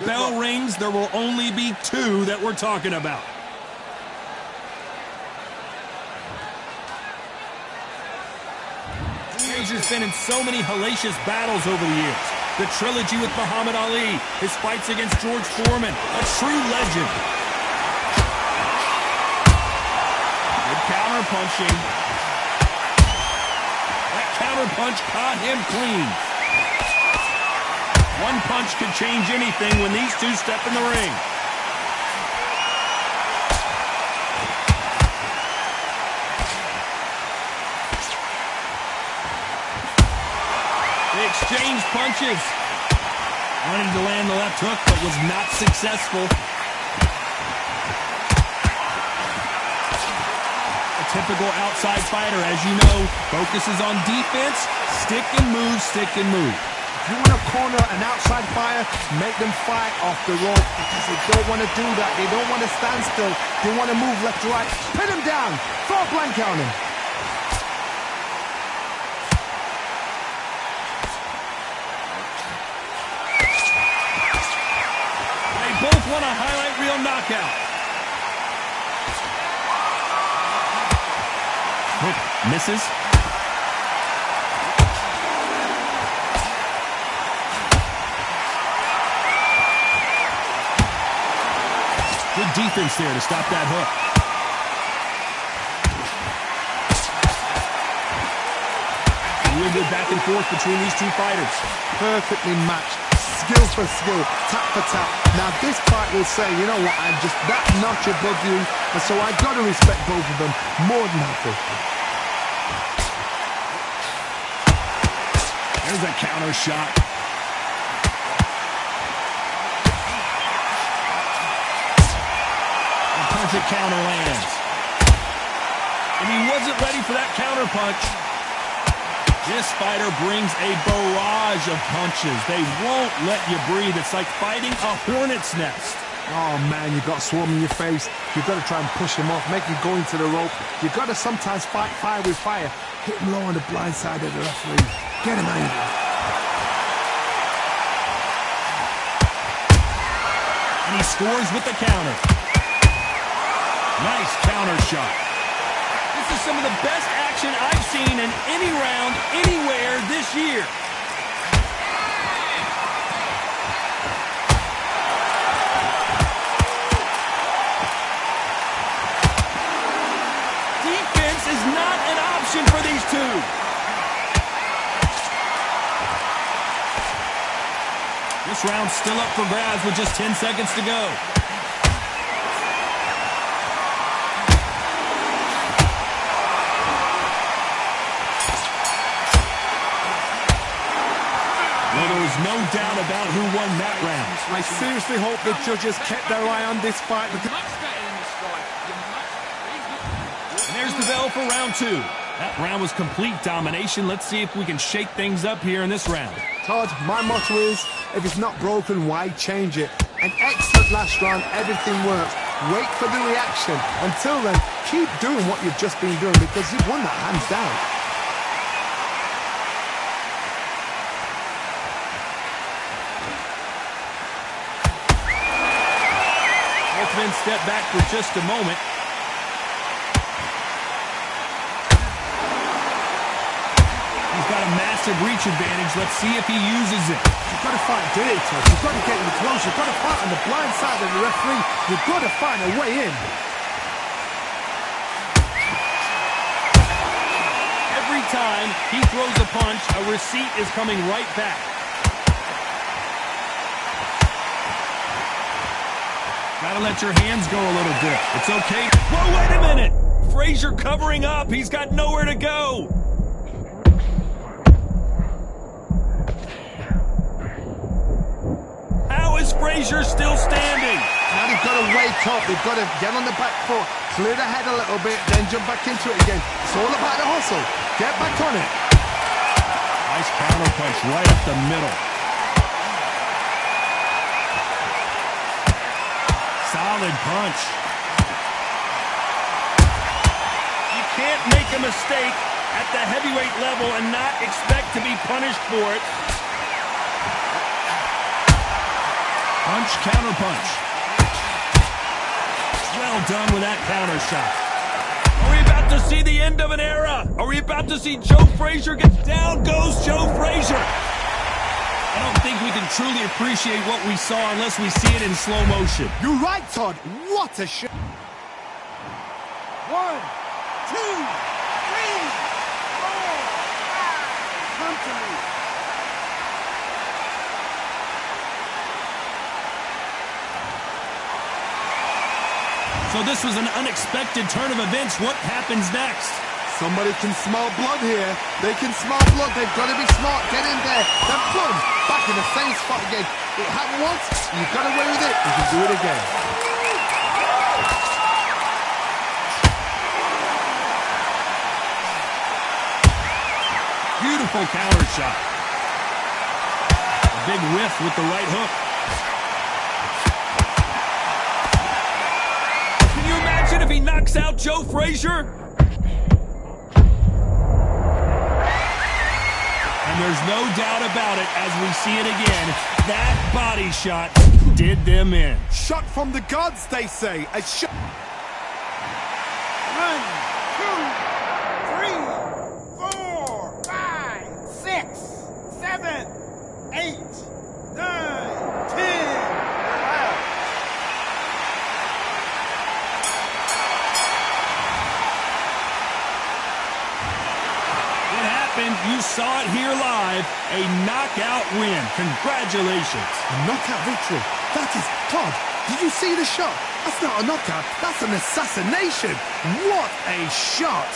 Bell rings, there will only be two that we're talking about. Fraser's been in so many hellacious battles over the years. The trilogy with Muhammad Ali, his fights against George Foreman, a true legend. Good counter punching. That counter punch caught him clean. One punch could change anything when these two step in the ring. They exchanged punches. Wanted to land the left hook, but was not successful. A typical outside fighter, as you know, focuses on defense, stick and move, stick and move. If you want to corner an outside fighter, make them fight off the rope, because they don't want to do that. They don't want to stand still. They want to move left to right. Pin them down. Throw a blank on him. They both want a highlight reel knockout. Hook misses. Good defense there to stop that hook. Real good back and forth between these two fighters. Perfectly matched. Skill for skill. Tap for tap. Now this fight will say, you know what, I'm just that notch above you, and so I've got to respect both of them more than happy. There's a counter shot. The counter lands. And he wasn't ready for that counter punch. This fighter brings a barrage of punches. They won't let you breathe. It's like fighting a hornet's nest. Oh man, you've got swarm in your face. You've got to try and push him off, make him go into the rope. You've got to sometimes fight fire with fire. Hit him low on the blind side of the referee. Get him angry. And he scores with the counter. Nice counter shot. This is some of the best action I've seen in any round, anywhere this year. Defense is not an option for these two. This round's still up for grabs with just 10 seconds to go. No doubt about who won that round. I seriously hope the judges kept their eye on this fight. And there's the bell for round two. That round was complete domination. Let's see if we can shake things up here in this round. Todd, my motto is, if it's not broken, why change it? An excellent last round, everything works. Wait for the reaction. Until then, keep doing what you've just been doing, because you've won that hands down. Then step back for just a moment. He's got a massive reach advantage. Let's see if he uses it. You've got to fight dirty, Todd. You've got to get in close. You've got to fight on the blind side of the referee. You've got to find a way in. Every time he throws a punch, a receipt is coming right back. Gotta let your hands go a little bit. It's okay. Whoa, wait a minute! Fraser covering up. He's got nowhere to go. How is Fraser still standing? Now they've got to wake up. They've got to get on the back foot, clear the head a little bit, then jump back into it again. It's all about the hustle. Get back on it. Nice counter punch right up the middle. Solid punch. You can't make a mistake at the heavyweight level and not expect to be punished for it. Punch, counter punch. Well done with that counter shot. Are we about to see the end of an era? Are we about to see Joe Frazier get down? Goes Joe Frazier. I don't think we can truly appreciate what we saw unless we see it in slow motion. You're right, Todd. What a shot. 1, 2, 3, 4, 5. Come to me. So this was an unexpected turn of events. What happens next? Somebody can smell blood here. They can smell blood. They've got to be smart. Get in there. Then boom, back in the same spot again. It happened once. You got away with it. You can do it again. Beautiful counter shot. A big whiff with the right hook. Can you imagine if he knocks out Joe Frazier? And there's no doubt about it as we see it again. That body shot did them in. Shot from the gods, they say. A shot. 1, 2, 3, 4, 5, 6, 7, 8, 9, 10. You saw it here live. A knockout win. Congratulations. A knockout victory. That is, Todd, did you see the shot? That's not a knockout. That's an assassination. What a shot.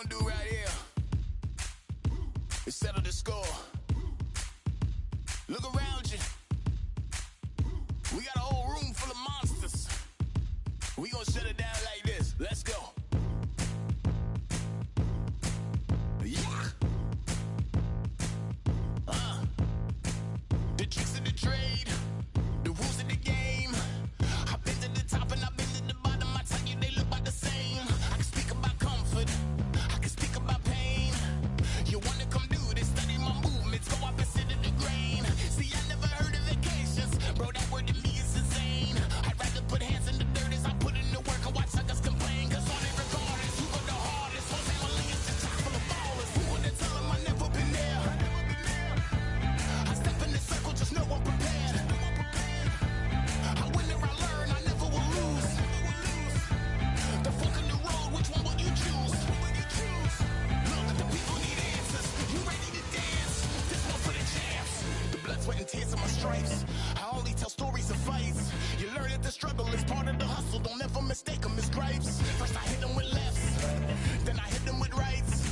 gonna do right here is settle the score. Look around you. We got a whole room full of monsters. We gonna shut it down like this. Let's go. Yeah. The tricks of the trade, the rules of the game. I've been to the top and I've been to the bottom. I tell you they look about the same. I can speak about comfort, I can speak about pain. You wanna come do this, study my movements, go up and sit in the grain. See, I never heard of vacations, bro, that word to me is insane. I'd rather put hands in the dirt as I put in the work and watch suckers complain. Cause on it regardless, who go the hardest? Whole family is the top full of ballers. Who wanna tell them I never been there? I step in the circle, just know I'm prepared. I win or I learn, I never will lose. The fork in the road, which one will you choose? Look, the people need answers. You ready to dance? This one for the champs. The blood, sweat, and tears of my stripes. I only tell stories of fights. You learn that the struggle is part of the hustle. Don't ever mistake them as gripes. First I hit them with lefts, then I hit them with rights.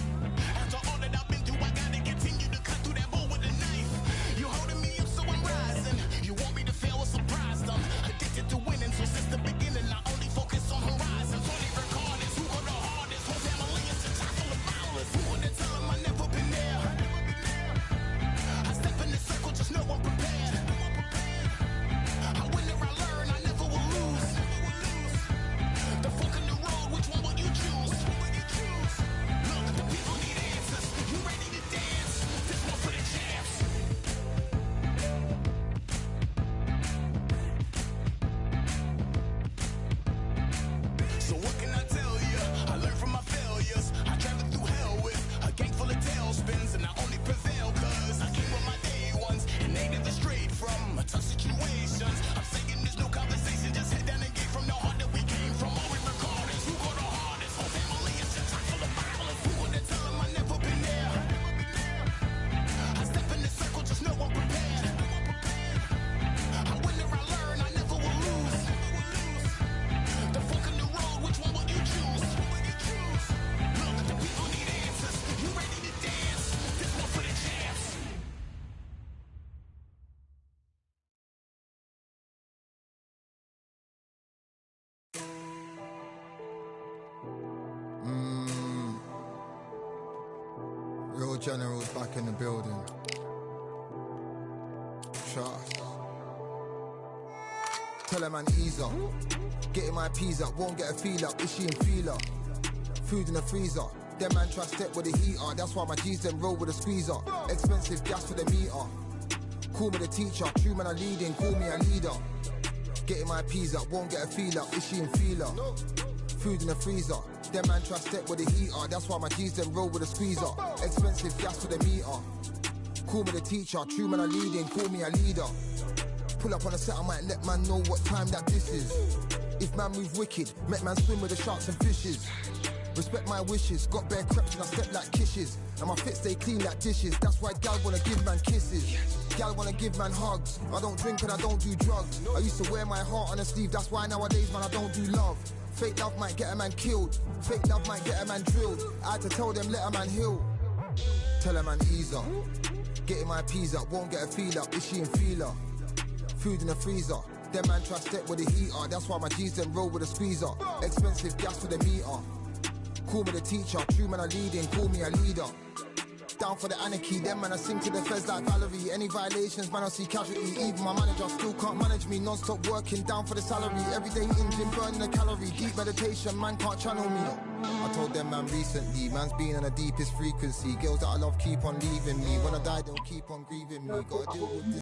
After all that I've been through, I gotta continue to cut through that bowl with a knife. You holding me up, so I'm rising. You want me to fail, or surprised? I'm addicted to winning, so since the beginning I only focus on horizons. Only recordings, who go the hardest? Whole family is the top full of ballers. Who wanna tell them I never been there? I step in the circle, just know I'm prepared. I win or I learn, I never will lose. The fork in the road, which one will you choose? Look, the people need answers. You ready to dance? This one for the champs. So what can I tell you? I learned from my failures. I traveled through hell with a gang full of tailspins, and I only prevail cause I came with my day ones, and they never strayed from tough situations. I'm saying there's no conversation, just head down and get from the heart that we came from. All we recordings, who go the hardest? Whole family is the top full of ballers. Who wanna tell them I never been there? I step in the circle, just know I'm prepared. I win or I learn, I never will lose. The fork in the road, which one will you choose? Look, the people need answers. You ready to dance? This one for the champs. Real generals back in the building. Trust. Tell a man ease up. Getting my peas up, won't get a feel up. Is she in feeler? Food in the freezer. Them man try step with the heater. That's why my G's them roll with a squeezer. Expensive gas for the meter. Call me the teacher. True man I leading, call me a leader. Getting my peas up, won't get a feel up. Is she in feeler? Food in the freezer. Them man try step with the heater. That's why my G's them roll with a squeezer. Expensive gas for the meter. Call me the teacher. True man I leading, call me a leader. Pull up on the set, I might let man know what time that this is. If man move wicked, make man swim with the sharks and fishes. Respect my wishes, got bare creps and I step like kisses. And my fit stay clean like dishes. That's why gal wanna give man kisses. Gal wanna give man hugs. I don't drink and I don't do drugs. I used to wear my heart on a sleeve. That's why nowadays man I don't do love. Fake love might get a man killed. Fake love might get a man drilled. I had to tell them let a man heal. Tell a man ease up. Getting my peas up, won't get a feel up. Is she in feeler? Food in the freezer. Them man try step with the heater. That's why my G's them roll with a squeezer. Expensive gas for the meter. Call me the teacher. True man I leading, call me a leader. Down for the anarchy, them man I sing to the feds like Valerie. Any violations, man I see casualty. Even my manager still can't manage me. Non-stop working, down for the salary. Everyday in gym, burning a calorie. Deep meditation, man can't channel me. I told them man recently, man's been on the deepest frequency. Girls that I love keep on leaving me. When I die, they'll keep on grieving me. Gotta deal with this.